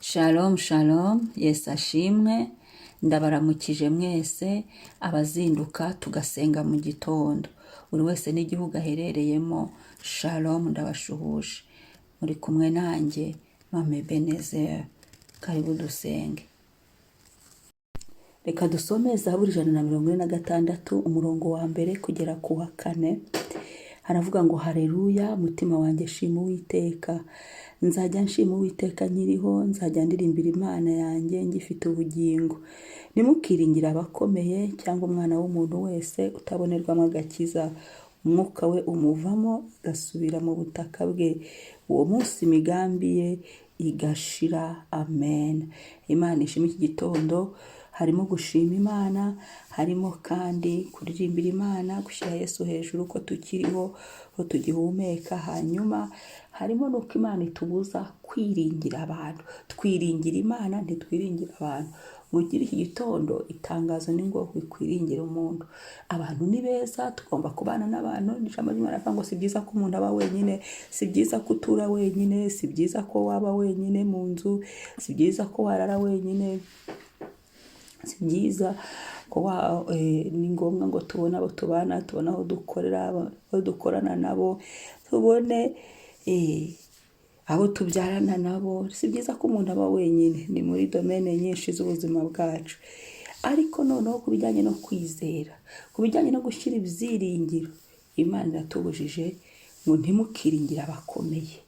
Shalom shalom, Yesu ashimwe, ndabaramukije mwese abazinduka tugasenga mu gitondo, buri wese n'igihugu aherereyemo. Shalom, ndabashuhuje, muri kumwe nanjye Mame Ebenezer. Karibu dusenge. Reka dusome Zaburi 146 umurongo wa mbere kugera ku wa 4. Haravuga ngo haleluya, mutima wanjye shima Uwiteka. Nzajya nshima Uwiteka nkiriho, nzajya ndirimbira Imana yanjye ngifite ubugingo. Nimukiringira abakomeye cyangwa umwana w'umuntu wese utabonerwamo agakiza. Umwuka we umuvamo agasubira mu butaka bwe. Uwo munsi imigambi ye igashira. Amen. Imana ishimwe iki gitondo. Harimo gushima Imana, harimo kandi kuririmbira Imana, gushyira Yesu hejuru ko tukiriho, ko tugihumeka. Hanyuma harimo nuko Imana itubuza kwiringira abantu. Twiringira Imana, ntitwiringira abantu. Mugira iki gitondo itangazo ni ngo kwiringira umuntu. Abantu ni beza, tugomba kubana n'abantu. Ijambo ry'Imana rivuga ngo si byiza ko umuntu aba wenyine, si byiza ko utura wenyine, si byiza ko waba wenyine mu nzu, si byiza ko warara wenyine. Si byiza ko ni ngombwa ngo tubone abo tubana, tubone aho dukorera, aho dukorana nabo, tubone abo tubyarana nabo. Si byiza ko umuntu aba wenyine, ni muri domene nyinshi z'ubuzima bwacu. Ariko noneho ku bijyanye no kwizera, ku bijyanye no gushyira ibyiringiro, Imana iratubujije ngo ntimukiringire abakomeye.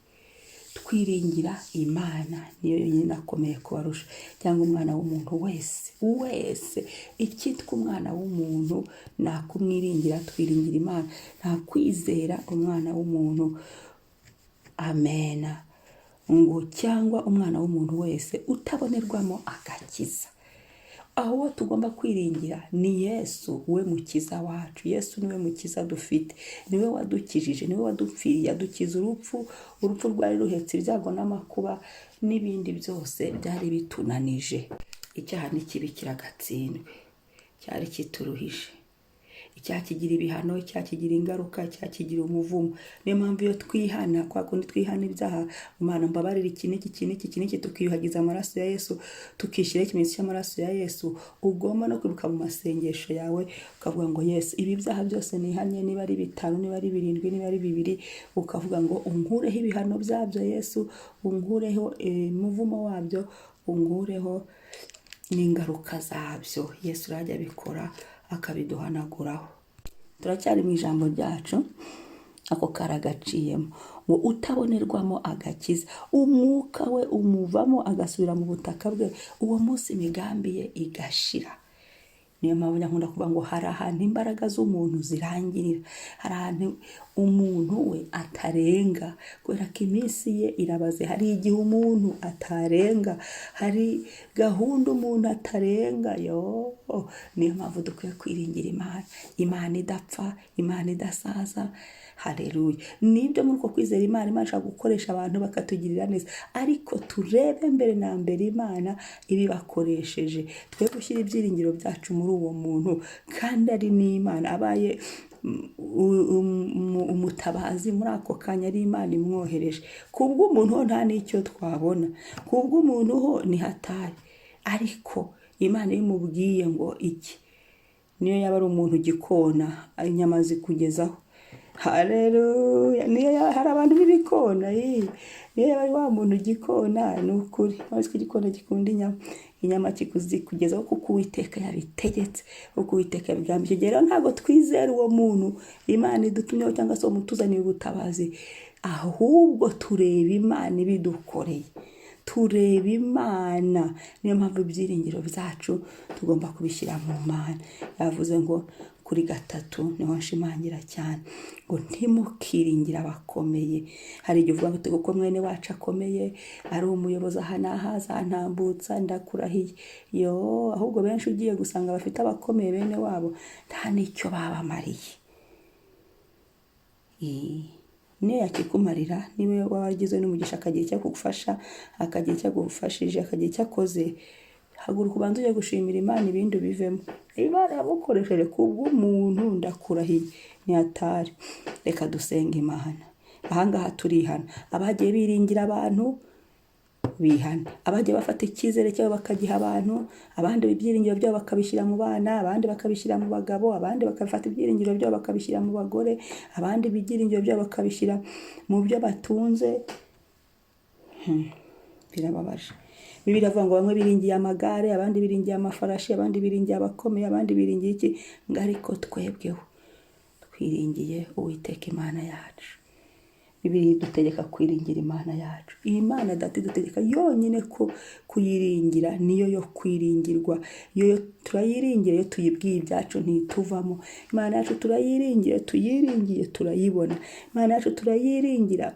Twiringira Imana, niyo yonyine akomeye kubarusha, cyangwa umwana w'umuntu wese. Icyitwa umwana w'umuntu nta kumwiringira, twiringira Imana, nta kwizera umwana w'umuntu. Amen. Ngo cyangwa umwana w'umuntu wese utabonerwamo agakiza. Aho tugomba kwiringira ni Yesu, we mukiza wacu. Yesu niwe mukiza dufite, niwe wadukijije, niwe wadupfiriye, yadukiza urupfu rwari ruhetse ibyago n'amakuba n'ibindi byose byari bitunanije. Icyaha n'ikibi kiragatsindwe, cyari kituruhije. Icyaha kigira ibihano, icyaha kigira ingaruka, icyaha kigira umuvumo. Niyo mpamvu iyo twihana, kwa kundi twihana ibyaha, Imana mbabarira iki n'iki, tukiyuhagiza amaraso ya Yesu, tukishyira ikimenyetso cy'amaraso ya Yesu, ugomba no kwibuka mu masengesho yawe ukavuga ngo Yesu, ibi byaha byose nihanye, niba ari 5, niba ari 7, niba ari 2, ukavuga ngo unkureho ibihano byabyo Yesu, unkureho umuvumo wabyo, unkureho n'ingaruka zabyo. Yesu rajya abikora akabiduhanaguraho. Turacyari mu ijambo ryacu, ako karagaciyemo ngo utabonerwamo agakiza, umwuka we umuvamo agasubira mu butaka bwe. Uwo munsi imigambi ye igashira. Niyo mpamvu nkunda kuvuga ngo hari ahantu imbaraga z'umuntu zirangirira, hari ahantu umuntu we atarenga, kubera ko iminsi ye irabaze. Hari igihe umuntu atarenga, hari gahunda umuntu atarenga. Niyo mpamvu dukwiye kwiringira Imana idapfa, Imana idasaza. Haleluya. Nibyo muri uko kwizera Imana ishaka gukoresha abantu bakatugirira neza, ariko turebe mbere na mbere Imana ibibakoresheje. Twe gushyira ibyiringiro byacu muri uwo muntu, kandi ari n'Imana abaye umutabazi muri ako kanya, ari Imana imwohereje. Kubw'umuntu ho nta n'icyo twabona, kubw'umuntu ho ni hatari, ariko Imana imubwiye ngo iki, niyo yaba ari umuntu gikona inyama zikugezaho. Haleluya. Niyo hari abantu b'ibikona, niyo yaba ari wa muntu gikona, ni ukuri. Maze igikona gikunda inyama kikugezaho kuko Uwiteka yabitegetse, kuko Uwiteka yabigambye. Rero ntabwo twizera uwo muntu Imana idutumyeho cyangwa se umutuzaniye ubutabazi, ahubwo tureba Imana ibidukoreye, tureba Imana. Niyo mpamvu ibyiringiro byacu tugomba kubishyira mu Mana. Yavuze ngo kuri 3 niho nshimangira cyane ngo ntimukiringira abakomeye. Hari igihe uvuga ngo kuko mwene wacu akomeye, ari umuyobozi aha n'aha azantambutsa, ndakurahiye. Ahubwo benshi ugiye gusanga bafite abakomeye bene wabo nta n'icyo babamariye. Niyo yakikumarira, niwe waba wagize n'umugisha akagira icyo kugufasha, akagira icyo agufashije, akagira icyo akoze, haguruka ubanza ujye gushimira Imana ibindi bivemo. Imana yamukoresheje kubw'umuntu, ndakurahiye, ni hatari. Reka dusenga Imana. Ahangaha turihana, abagiye biringira abantu bihana. Abajya bafata icyizere cyabo bakagiha abantu, abandi ibyiringiro byabo bakabishyira mu bana, abandi bakabishyira mu bagabo, abandi bakafata ibyiringiro byabo bakabishyira mu bagore, abandi ibyiringiro byabo bakabishyira mu byo batunze. Birababaje. Bibiliya iravuga ngo bamwe biringiye amagare, abandi biringiye amafarashi, abandi biringiye abakomeye, abandi biringiye iki, ngo ariko twebweho twiringiye Uwiteka Imana yacu. Bibiliya idutegeka kwiringira Imana yacu. Iyi Mana Data idutegeka yonyine ko kuyiringira, niyo yo kwiringirwa. Iyo turayiringira, iyo tuyibwiye ibyacu ntituvamo. Imana yacu turayiringira, tuyiringiye turayibona. Imana yacu turayiringira,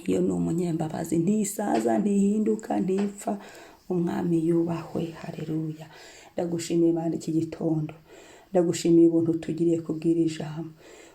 iyo ni umunyembabazi, ntisaza, ntihinduka, ntipfa. Umwami yubahwe. Haleluya. Ndagushimiye Imana iki gitondo, ndagushimiye ubuntu tugiriye kubwira ijambo.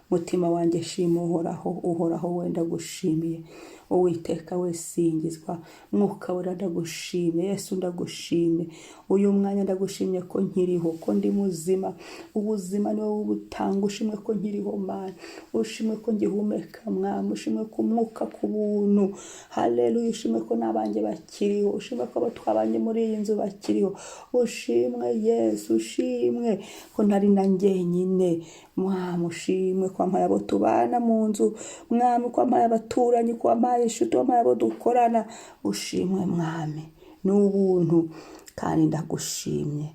Mutima wanjye shima Uhoraho, Uhoraho we ndagushimiye. Uwiteka we singizwa. Mwuka wera ndagushimiye. Yesu ndagushimiye. Uyu mwanya ndagushimiye ko nkiriho, ko ndi muzima. Ubuzima ni wowe ubutanga. Ushimwe ko nkiriho Mana, ushimwe ko ngihumeka Mwami, ushimwe ko umwuka ku buntu. Haleluya. Ushimwe ko n'abanjye bakiriho, ushimwe ko abo twabanye muri iyi nzu bakiriho. Ushimwe Yesu, ushimwe ko ntari na njyenyine. Mwami ushimwe ko wampaye abo tubana mu nzu. Mwami ko wampaye abaturanyi, ko wampaye inshuti, wampaye abo dukorana. Ushimwe Mwami, ni ubuntu kandi ndagushimye.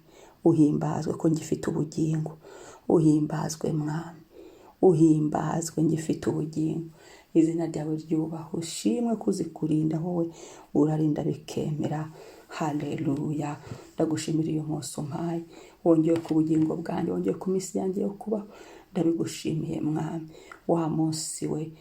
Uhimbazwe ko ngifite ubugingo. Uhimbazwe Mwami, uhimbazwe ngifite ubugingo. Izina ryawe ryubahwe. Ushimwe kuzikurinda, wowe urarinda bikemera. Haleluya. Ndagushimira uyu munsi umpaye, wongeye ku bugingo bwanjye, wongeye ku minsi yanjye yo kubaho. Ndabigushimiye Mwami. Wa munsi we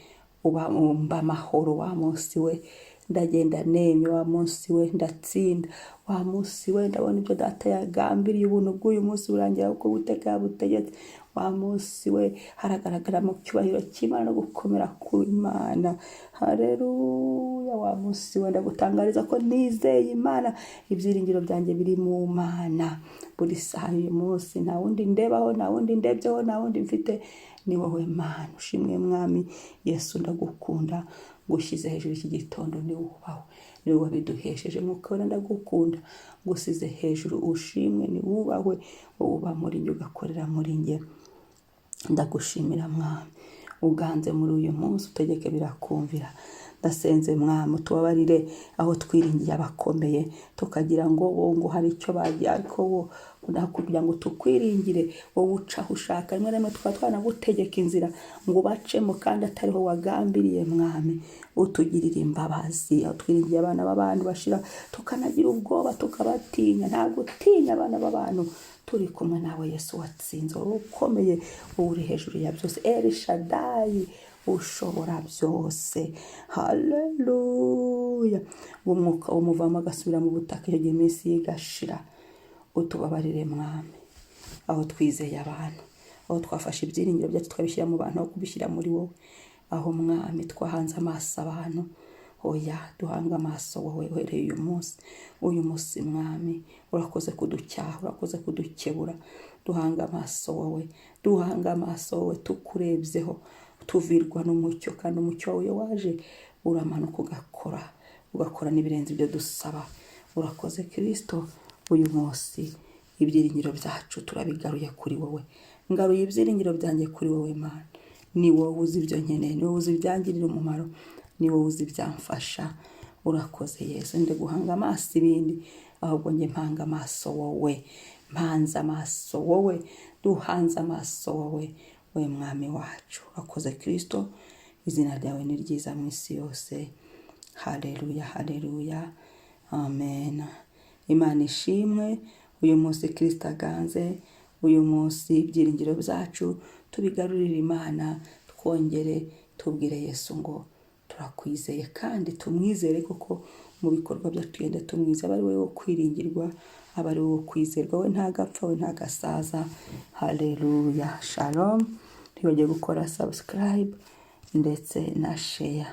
umba amahoro, wa munsi we ndagenda nemye, wa munsi we ndatsinda, wa munsi we ndabona ibyo Data yagambiriye. Ubuntu bw'uyu munsi burangira uko Uwiteka yabutegetse. Wa munsi we haragaragara mu cyubahiro cy'Imana no gukomera kw'Imana. Haleluya. Wa munsi we ndagutangariza ko nizeye Imana, ibyiringiro byanjye biri mu Mana. Buri saha uyu munsi nta wundi ndebaho, nta wundi ndebyeho, nta wundi mfite, ni wowe Mana. Ushimwe Mwami Yesu, ndagukunda. Ngushyize hejuru iki gitondo, ni wubahwe, ni wowe wabiduhesheje. Mwuka wera ndagukunda, ngusize hejuru. Ushimwe, ni wubahwe, wowe uba muri njye ugakorera muri njye. Ndagushimira Mwami, uganze muri uyu munsi, utegeke birakumvira. Ndasenze Mwami, utubabarire aho twiringiye abakomeye, tukagira ngo wowe ngo hari icyo bagiye, ariko wo kugira ngo tukwiringire wowe ucaho ushaka. Rimwe na rimwe tukaba twanagutegeka inzira ngo bacemo kandi atariho wagambiriye. Mwami utugirire imbabazi. Aho twiringiye abana b'abantu bashira, tukanagira ubwoba, tukabatinya. Nta gutinya abana b'abantu, turi kumwe nawe Yesu watsinze, wowe ukomeye, wowe uri hejuru ya byose. El Shaddai, ushobora byose. Haleluya. Umwuka umuvamo agasubira mu butaka, iyo iminsi igashira. Utubabarire Mwami, aho twizeye abantu, aho twafashe ibyiringiro byacu twabishyira mu bantu, aho kubishyira muri wowe. Aho Mwami twahanze amaso abantu, oya duhanga amaso wowe uhereye uyu munsi. Uyu munsi Mwami urakoze kuducyaha, urakoze kudukebura. Duhanga amaso wowe, duhanga amaso wowe, tukurebyeho, tuvirwa n'umucyo. Kandi umucyo wawe waje uramanuka ugakora n'ibirenze ibyo dusaba. Urakoze Kristo. Uyu munsi ibyiringiro byacu turabigaruye kuri wowe. Ngaruye ibyiringiro byanjye kuri wowe Mana. Ni wowe uzi ibyo nkeneye, ni wowe uzi ibyangirira umumaro, ni wowe uzi ibyamfasha. Urakoze Yesu. Ndi guhanga amaso ibindi, ahubwo njye mpanga amaso wowe, mpanze amaso wowe, duhanze amaso wowe, we Mwami wacu. Urakoze Kristo. Izina ryawe ni ryiza mu isi yose. Haleluya, haleluya, amen. Imana ishimwe. Uyu munsi Kristo aganze. Uyu munsi ibyiringiro byacu tubigarurire Imana, twongere tubwire Yesu ngo turakwizeye kandi tumwizere, kuko mu bikorwa byacu tugende tumwizeye. Aba ari we wo kwiringirwa, aba ari we wo kwizerwa. We ntagapfa, we ntagasaza. Haleluya. Shalom. Ntibagiye gukora subscribe ndetse na share.